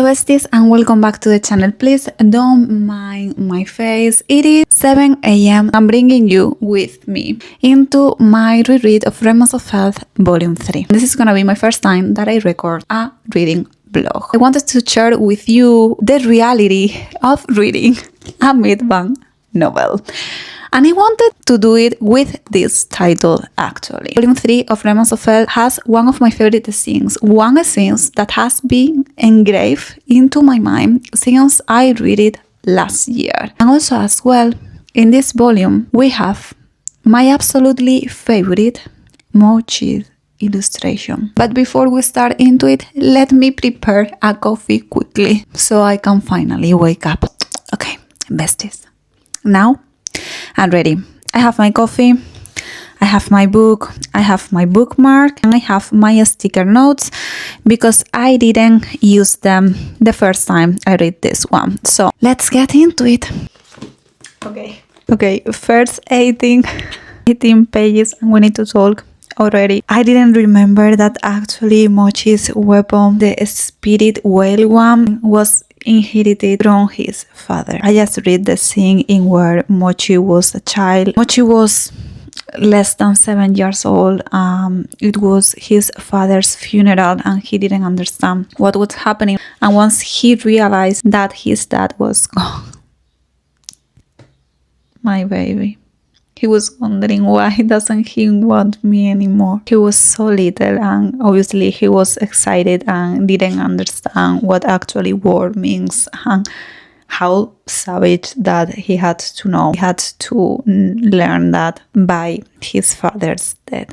besties, and welcome back to the channel. Please don't mind my face. It is 7 a.m. I'm bringing you with me into my reread of Remnants of Filth Volume 3. This is gonna be my first time that I record a reading vlog. I wanted to share with you the reality of reading a meatbun novel. And I wanted to do it with this title, actually. Volume 3 of Remnants of Filth has one of my favorite scenes. One scene that has been engraved into my mind since I read it last year. And also as well, in this volume, we have my absolutely favorite mochi illustration. But before we start into it, let me prepare a coffee quickly so I can finally wake up. Okay, besties. Now, I'm ready. I have my coffee, I have my book, I have my bookmark, and I have my sticker notes because I didn't use them the first time I read this one. So let's get into it. Okay, first 18 pages and we need to talk already. I didn't remember that actually Mochi's weapon, the spirit whale one, was inherited from his father. I just read the scene in where Mochi was a child. Mochi was less than 7 years old. It was his father's funeral and he didn't understand what was happening. And once he realized that his dad was gone, my baby, he was wondering why doesn't he want me anymore. He was so little and obviously he was excited and didn't understand what actually war means and how savage that he had to know. He had to learn that by his father's death.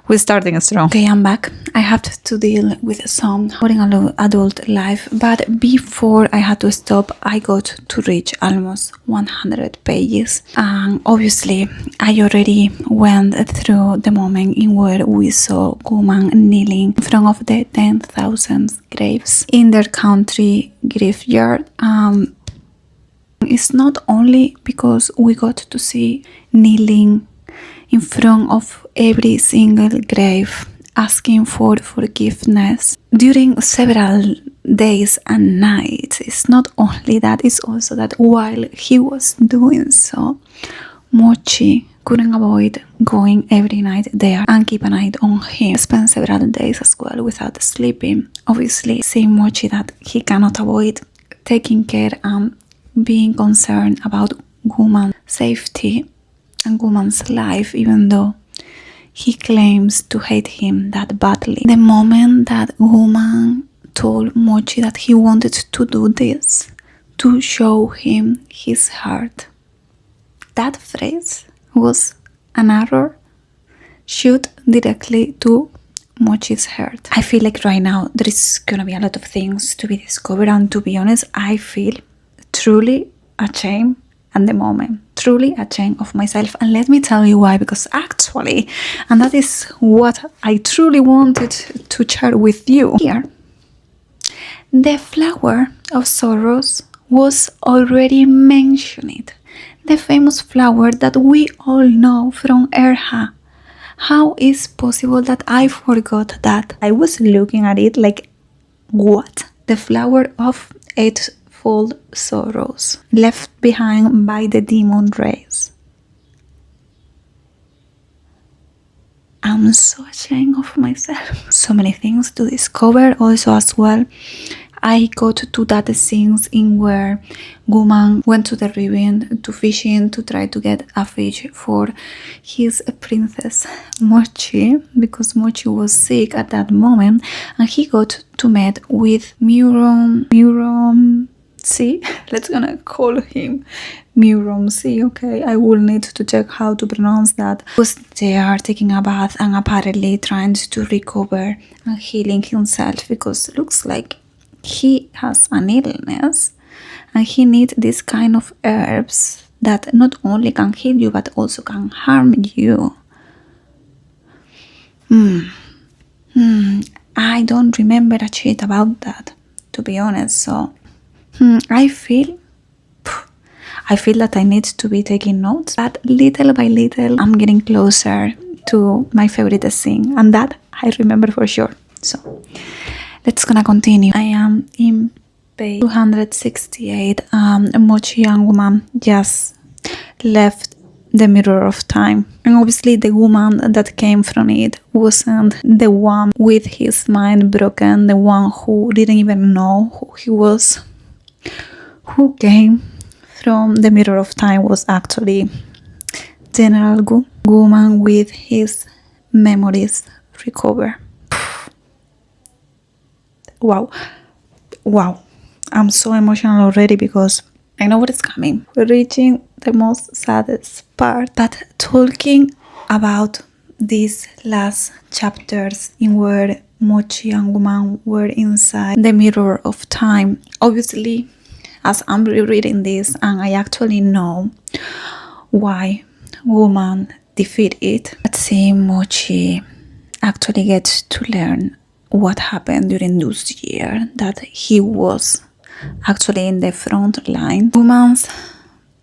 We're starting strong. Okay, I'm back. I had to deal with some boring adult life, but before I had to stop, I got to reach almost 100 pages. And obviously, I already went through the moment in where we saw women kneeling in front of the 10,000 graves in their country graveyard. It's not only because we got to see kneeling in front of every single grave, asking for forgiveness during several days and nights. It's not only that, it's also that while he was doing so, Mochi couldn't avoid going every night there and keep an eye on him. Spent several days as well without sleeping. Obviously, seeing Mochi that he cannot avoid taking care and being concerned about woman's safety and woman's life, even though he claims to hate him that badly. The moment that woman told Mochi that he wanted to do this to show him his heart, that phrase was an arrow shoot directly to Mochi's heart. I feel like right now there is gonna be a lot of things to be discovered, and to be honest, I feel truly ashamed at the moment, truly ashamed of myself. And let me tell you why, because actually, and that is what I truly wanted to share with you here, the flower of sorrows was already mentioned, the famous flower that we all know from Erha. How is possible that I forgot that? I was looking at it like, what? The flower of eightfold sorrows left behind by the demon race. I'm so ashamed of myself. So many things to discover. Also as well, I got to that scenes in where woman went to the river to fishing to try to get a fish for his princess Mochi, because Mochi was sick at that moment, and he got to meet with Murom C. Let's gonna call him Murom C. Okay, I will need to check how to pronounce that. He was there taking a bath and apparently trying to recover and healing himself, because it looks like he has an illness and he needs this kind of herbs that not only can heal you but also can harm you. I don't remember a shit about that, to be honest. So I feel that I need to be taking notes, but little by little I'm getting closer to my favorite scene, and that I remember for sure. So Let's gonna continue. I am in page 268. A much young woman just left the mirror of time, and obviously the woman that came from it wasn't the one with his mind broken, the one who didn't even know who he was. Who came from the mirror of time was actually General Gu, woman with his memories recovered. Wow, I'm so emotional already because I know what is coming. We're reaching the most saddest part, but talking about these last chapters in where much young women were inside the mirror of time. Obviously, as I'm rereading this, and I actually know why woman defeat it, let's see Mochi actually gets to learn what happened during those years that he was actually in the front line. Woman's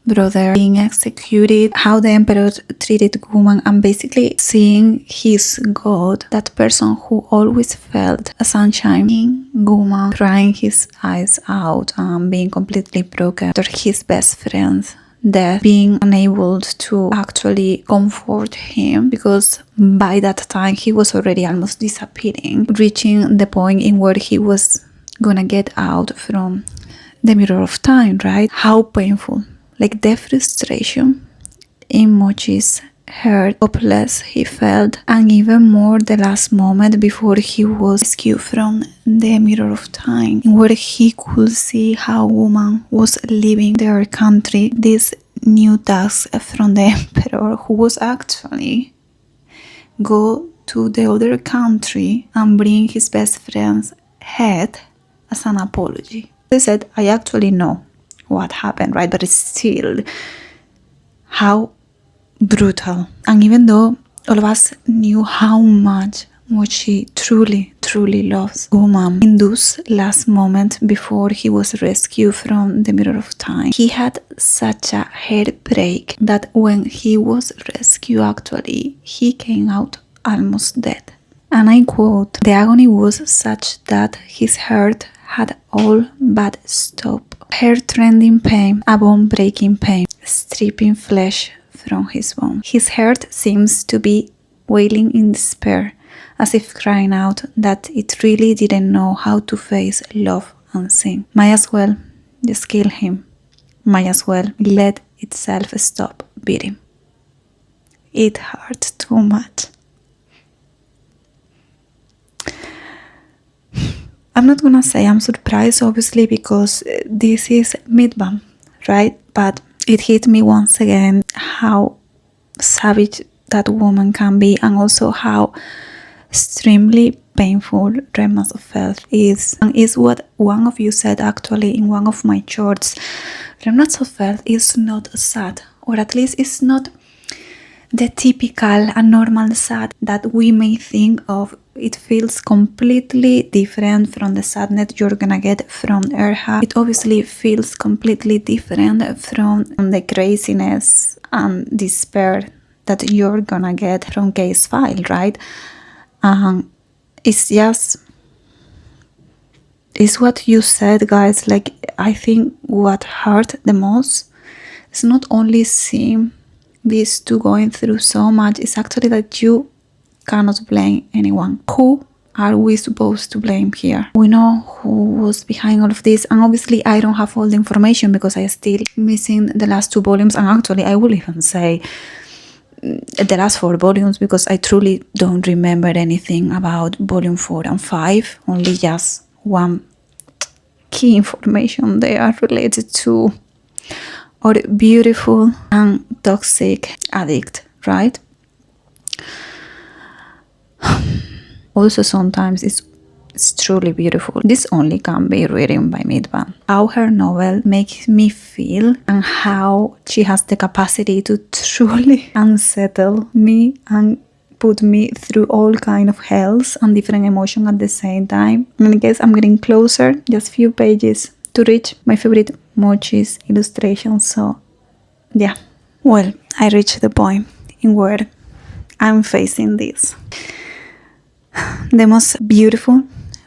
brother being executed, how the emperor treated woman, and basically seeing his god, that person who always felt a sunshine in woman, crying his eyes out and being completely broken after his best friend's death, being unable to actually comfort him because by that time he was already almost disappearing, reaching the point in where he was gonna get out from the mirror of time, right? How painful. Like the frustration in Mochi's heart, hopeless he felt, and even more the last moment before he was rescued from the mirror of time, where he could see how woman was leaving their country, this new task from the emperor, who was actually go to the other country and bring his best friend's head as an apology. They said, I actually know what happened, right? But it's still how brutal. And even though all of us knew how much Mochi truly loves woman in those last moments before he was rescued from the mirror of time, he had such a heartbreak that when he was rescued, actually he came out almost dead. And I quote, the agony was such that his heart had all but stopped. Heart-rending pain, a bone-breaking pain, stripping flesh from his bone. His heart seems to be wailing in despair, as if crying out that it really didn't know how to face love and sin. Might as well just kill him. Might as well let itself stop beating. It hurts too much. I'm not gonna say I'm surprised, obviously, because this is meatbun, right? But it hit me once again how savage that woman can be, and also how extremely painful Remnants of Filth is. And is what one of you said actually in one of my shorts. Remnants of Filth is not sad, or at least it's not the typical and normal sad that we may think of. It feels completely different from the sadness you're gonna get from Erha. It obviously feels completely different from the craziness and despair that you're gonna get from Case File, right? It's just, it's what you said, guys. Like, I think what hurt the most is not only seeing these two going through so much, it's actually that you cannot blame anyone. Who are we supposed to blame here? We know who was behind all of this, and obviously I don't have all the information because I still missing the last 2 volumes, and actually I will even say the last 4 volumes because I truly don't remember anything about volume 4 and 5, only just one key information they are related to our beautiful and toxic addict, right? Also, sometimes it's truly beautiful. This only can be written by meatbun. How her novel makes me feel, and how she has the capacity to truly unsettle me and put me through all kind of hells and different emotions at the same time. And I guess I'm getting closer, just few pages to reach my favorite Mochi's illustration. So yeah, well, I reached the point in where I'm facing this. The most beautiful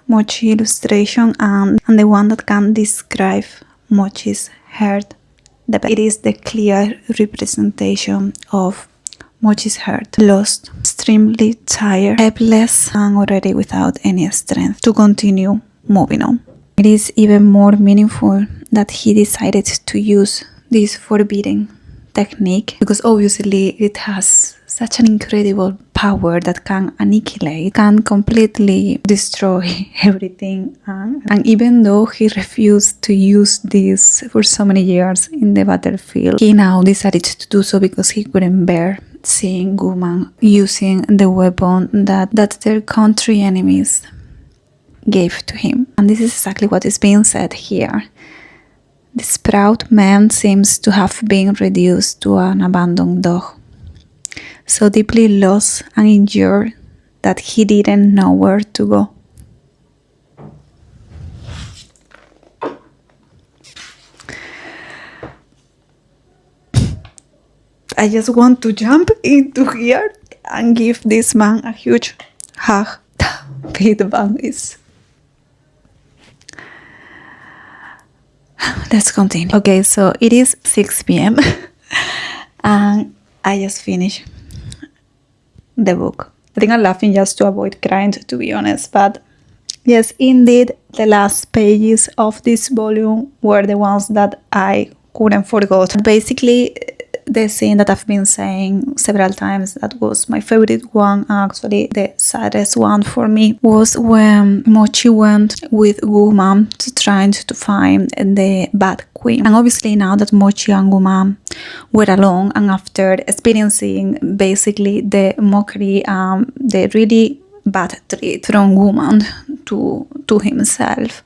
Mochi illustration and the one that can describe Mochi's heart the best. It is the clear representation of Mochi's heart, lost, extremely tired, helpless, and already without any strength to continue moving on. It is even more meaningful that he decided to use this forbidden technique because obviously it has such an incredible power that can annihilate, can completely destroy everything. And even though he refused to use this for so many years in the battlefield, he now decided to do so because he couldn't bear seeing women using the weapon that their country enemies gave to him. And this is exactly what is being said here. This proud man seems to have been reduced to an abandoned dog, so deeply lost and injured that he didn't know where to go. I just want to jump into here and give this man a huge hug. Meatbun is. Let's continue. Okay, so it is 6 p.m. and I just finished the book. I think I'm laughing just to avoid crying, to be honest, but yes, indeed, the last pages of this volume were the ones that I couldn't forget. Basically, the scene that I've been saying several times that was my favorite one, actually the saddest one for me, was when Mochi went with Guma to trying to find the bad queen. And obviously now that Mochi and Guma were alone and after experiencing basically the mockery, the really bad treat from Guma to himself,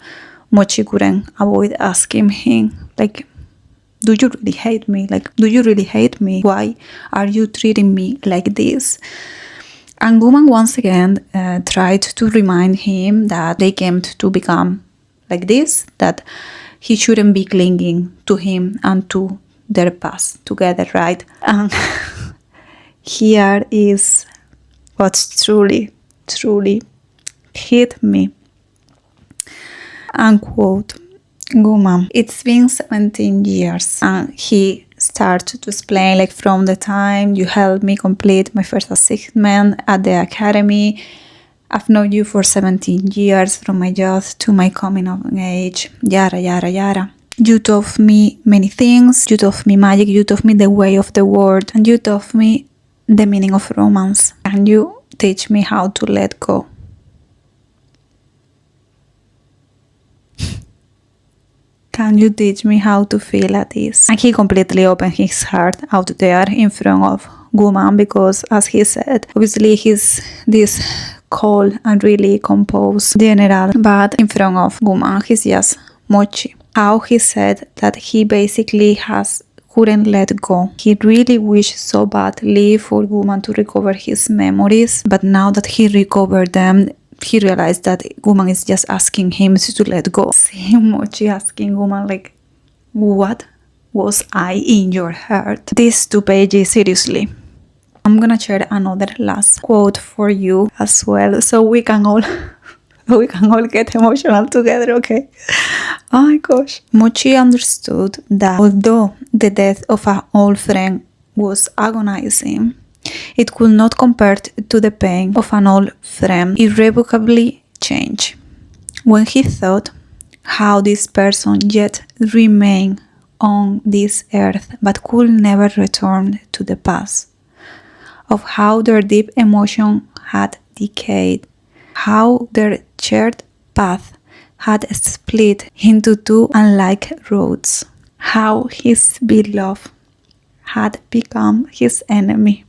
Mochi couldn't avoid asking him, like, do you really hate me? Like, do you really hate me? Why are you treating me like this? And Guman once again tried to remind him that they came to become like this, that he shouldn't be clinging to him and to their past together, right? And here is what's truly, truly hit me. Unquote. Guma, it's been 17 years and he started to explain, like, from the time you helped me complete my first assignment at the academy, I've known you for 17 years, from my youth to my coming of age, yada yada yada. You taught me many things, you taught me magic, you taught me the way of the world, and you taught me the meaning of romance. Can you teach me how to let go? Can you teach me how to feel at ease? And he completely opened his heart out there in front of Guman because, as he said, obviously he's this cold and really composed general, but in front of Guman he's just Mochi. How he said that he basically couldn't let go. He really wished so badly for Guman to recover his memories, but now that he recovered them, he realized that Guman is just asking him to let go. See Mochi asking Guman, like, what was I in your heart? These 2 pages, seriously. I'm gonna share another last quote for you as well, so we can all get emotional together, okay? Oh my gosh. Mochi understood that although the death of an old friend was agonizing, it could not compare to the pain of an old friend irrevocably changed. When he thought how this person yet remained on this earth but could never return to the past, of how their deep emotion had decayed, how their shared path had split into 2 unlike roads, how his beloved had become his enemy.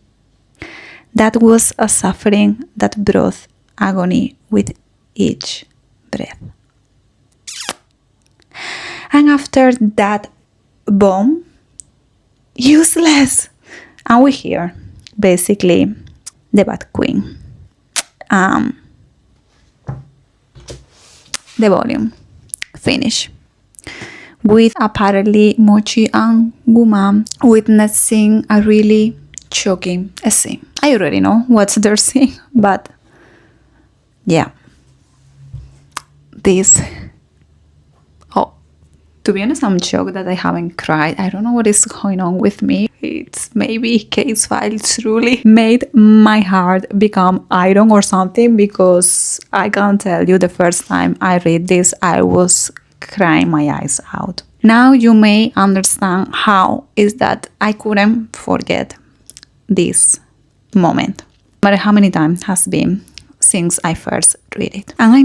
That was a suffering that brought agony with each breath. And after that bomb, useless. And we hear basically the Bad Queen. The volume finish with apparently Mochi and Guma witnessing a really shocking scene. I already know what's their scene, but yeah. this. Oh, to be honest, I'm shocked that I haven't cried. I don't know what is going on with me. It's maybe case file truly made my heart become iron or something, because I can't tell you, the first time I read this, I was crying my eyes out. Now you may understand how is that I couldn't forget this moment. No matter how many times has been since I first read it. And I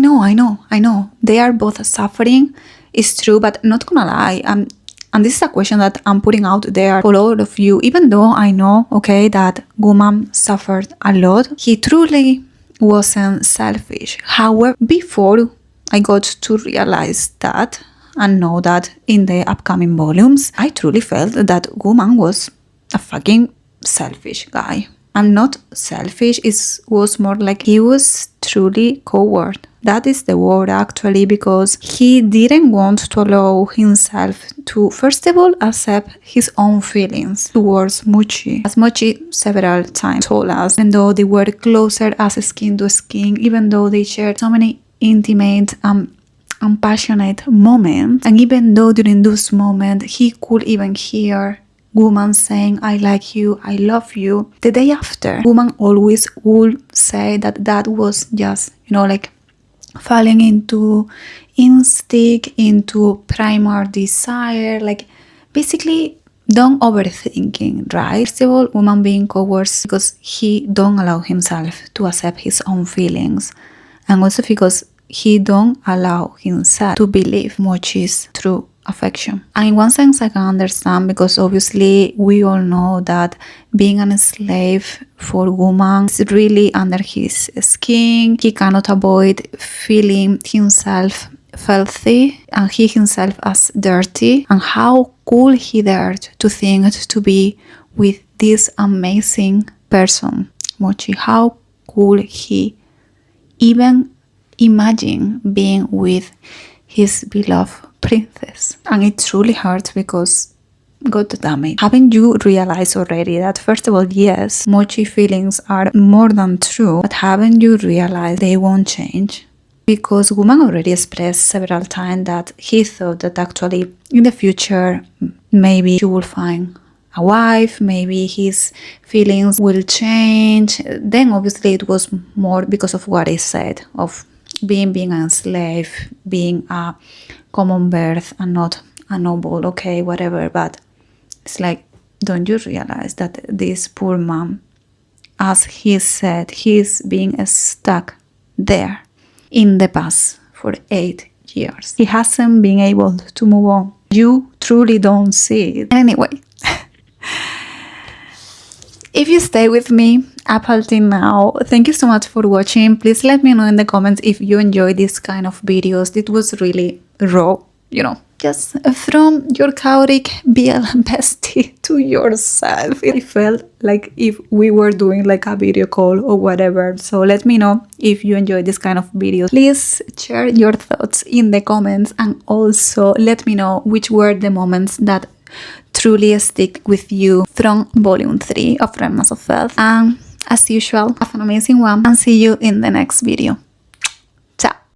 know, they are both suffering, it's true, but not gonna lie, and this is a question that I'm putting out there for all of you, even though I know, okay, that Guman suffered a lot, he truly wasn't selfish. However, before I got to realize that and know that in the upcoming volumes, I truly felt that Guman was a fucking selfish guy. And not selfish, it was more like he was truly coward. That is the word actually, because he didn't want to allow himself to, first of all, accept his own feelings towards Mochi. As Mochi several times told us, even though they were closer as skin to skin, even though they shared so many intimate and passionate moments, and even though during those moments he could even hear Guman saying, I like you, I love you, the day after, Guman always would say that that was just, like falling into instinct, into primal desire, like basically don't overthinking, right? First of all, Guman being cowards because he don't allow himself to accept his own feelings, and also because he don't allow himself to believe Mochi's true affection. And in one sense I can understand, because obviously we all know that being a slave for Guman is really under his skin. He cannot avoid feeling himself filthy and he himself as dirty, and how could he dared to think to be with this amazing person, Mochi? How could he even imagine being with his beloved princess? And it truly hurts, because God damn it, haven't you realized already that first of all, yes, Mochi feelings are more than true, but haven't you realized they won't change? Because Guman already expressed several times that he thought that actually in the future maybe he will find a wife, maybe his feelings will change. Then obviously it was more because of what I said, of being a slave, being a common birth and not a noble, okay, whatever. But it's like, don't you realize that this poor man, as he said, he's being stuck there in the past for 8 years. He hasn't been able to move on. You truly don't see it. Anyway, if you stay with me up until now, thank you so much for watching. Please let me know in the comments if you enjoy this kind of videos. It was really raw, just from your chaotic BL bestie to yourself. It felt like if we were doing like a video call or whatever. So let me know if you enjoy this kind of videos. Please share your thoughts in the comments, and also let me know which were the moments that truly stick with you from volume 3 of Remnants of Filth. And as usual, have an amazing one, and see you in the next video.